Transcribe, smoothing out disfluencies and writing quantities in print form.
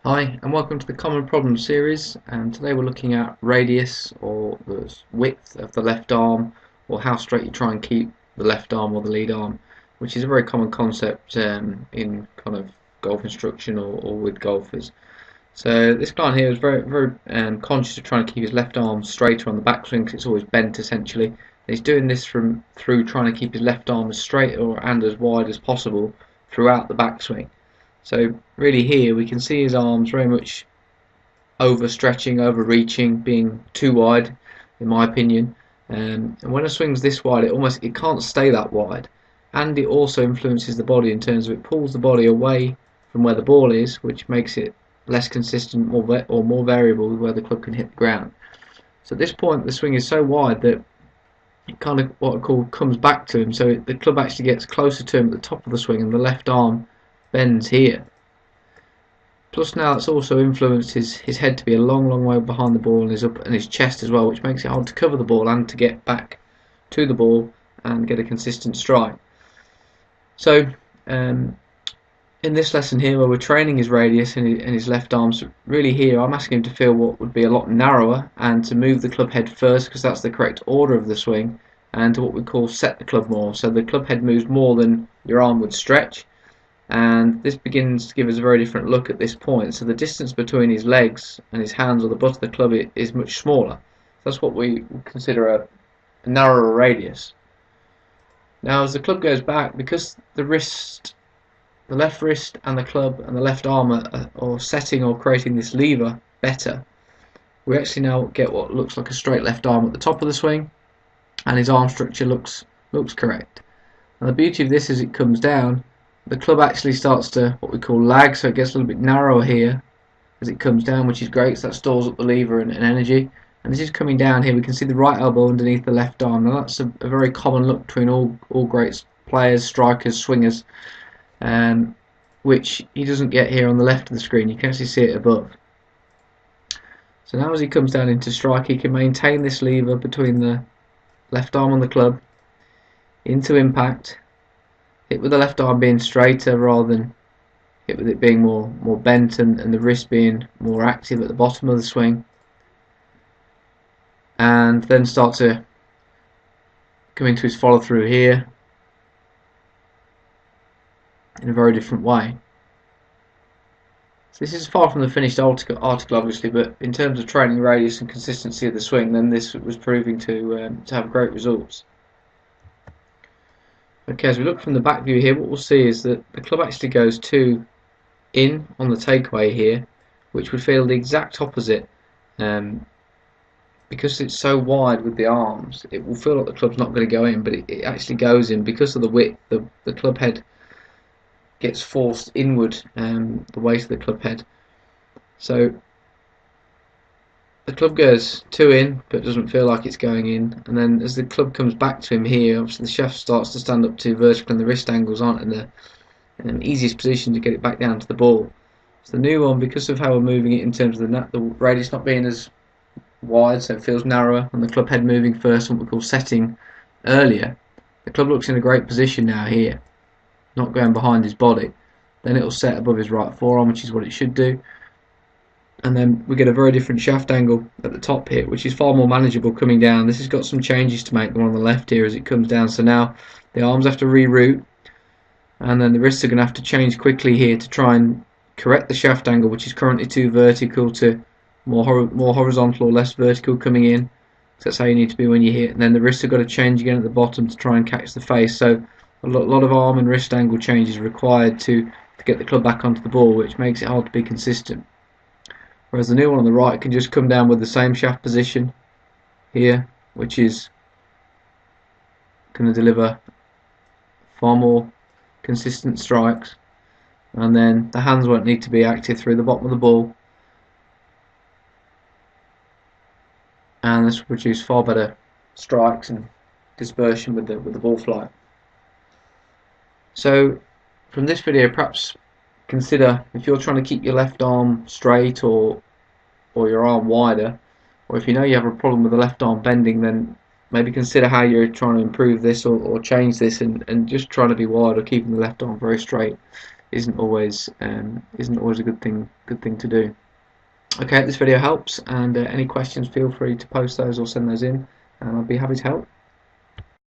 Hi and welcome to the Common Problem series, and today we're looking at radius or the width of the left arm, or how straight you try and keep the left arm or the lead arm, which is a very common concept in kind of golf instruction or with golfers. So this client here is very conscious of trying to keep his left arm straighter on the backswing because it's always bent essentially. And he's doing this through trying to keep his left arm as straight and as wide as possible throughout the backswing. So really here we can see his arms very much overstretching, overreaching, being too wide in my opinion. And when a swing's this wide it can't stay that wide, and it also influences the body in terms of it pulls the body away from where the ball is, which makes it less consistent or more variable where the club can hit the ground. So at this point the swing is so wide that it kind of what I call comes back to him, so the club actually gets closer to him at the top of the swing and the left arm bends here. Plus now it's also influenced his head to be a long way behind the ball and his chest as well, which makes it hard to cover the ball and to get back to the ball and get a consistent strike. So in this lesson here where we're training his radius and his left arms, really here I'm asking him to feel what would be a lot narrower and to move the club head first because that's the correct order of the swing, and to what we call set the club more. So the club head moves more than your arm would stretch, and this begins to give us a very different look at this point. So the distance between his legs and his hands or the butt of the club is much smaller. That's what we consider a narrower radius. Now as the club goes back, because the left wrist and the club and the left arm are setting or creating this lever better, we actually now get what looks like a straight left arm at the top of the swing, and his arm structure looks correct. And the beauty of this is it comes down, the club actually starts to what we call lag, so it gets a little bit narrower here as it comes down, which is great, so that stores up the lever and energy. And this is coming down here, we can see the right elbow underneath the left arm. Now that's a very common look between all great players, strikers, swingers, which he doesn't get here on the left of the screen. You can actually see it above. So now as he comes down into strike, he can maintain this lever between the left arm and the club into impact, hit with the left arm being straighter rather than hit with it being more bent, and the wrist being more active at the bottom of the swing, and then start to come into his follow through here in a very different way. So this is far from the finished article obviously, but in terms of training radius and consistency of the swing, then this was proving to have great results. Okay, as we look from the back view here, what we'll see is that the club actually goes 2 in on the takeaway here, which would feel the exact opposite. Because it's so wide with the arms, it will feel like the club's not going to go in, but it actually goes in because of the width. The club head gets forced inward, the weight of the club head. So the club goes 2 in, but doesn't feel like it's going in. And then as the club comes back to him here, obviously the shaft starts to stand up too vertical, and the wrist angles aren't in the easiest position to get it back down to the ball. So the new one, because of how we're moving it in terms of the radius not being as wide, so it feels narrower, and the club head moving first, what we call setting earlier, the club looks in a great position now here, not going behind his body. Then it'll set above his right forearm, which is what it should do. And then we get a very different shaft angle at the top here, which is far more manageable coming down. This has got some changes to make, the one on the left here as it comes down. So now the arms have to reroute, and then the wrists are going to have to change quickly here to try and correct the shaft angle, which is currently too vertical, to more horizontal or less vertical coming in. So that's how you need to be when you hit. And then the wrists have got to change again at the bottom to try and catch the face. So a lot of arm and wrist angle changes required to get the club back onto the ball, which makes it hard to be consistent. Whereas the new one on the right can just come down with the same shaft position here, which is going to deliver far more consistent strikes, and then the hands won't need to be active through the bottom of the ball, and this will produce far better strikes and dispersion with the ball flight. So from this video, perhaps consider, if you're trying to keep your left arm straight or your arm wider, or if you know you have a problem with the left arm bending, then maybe consider how you're trying to improve this or change this, and just trying to be wide or keeping the left arm very straight. isn't always a good thing to do. Okay, this video helps, and any questions, feel free to post those or send those in, and I'll be happy to help.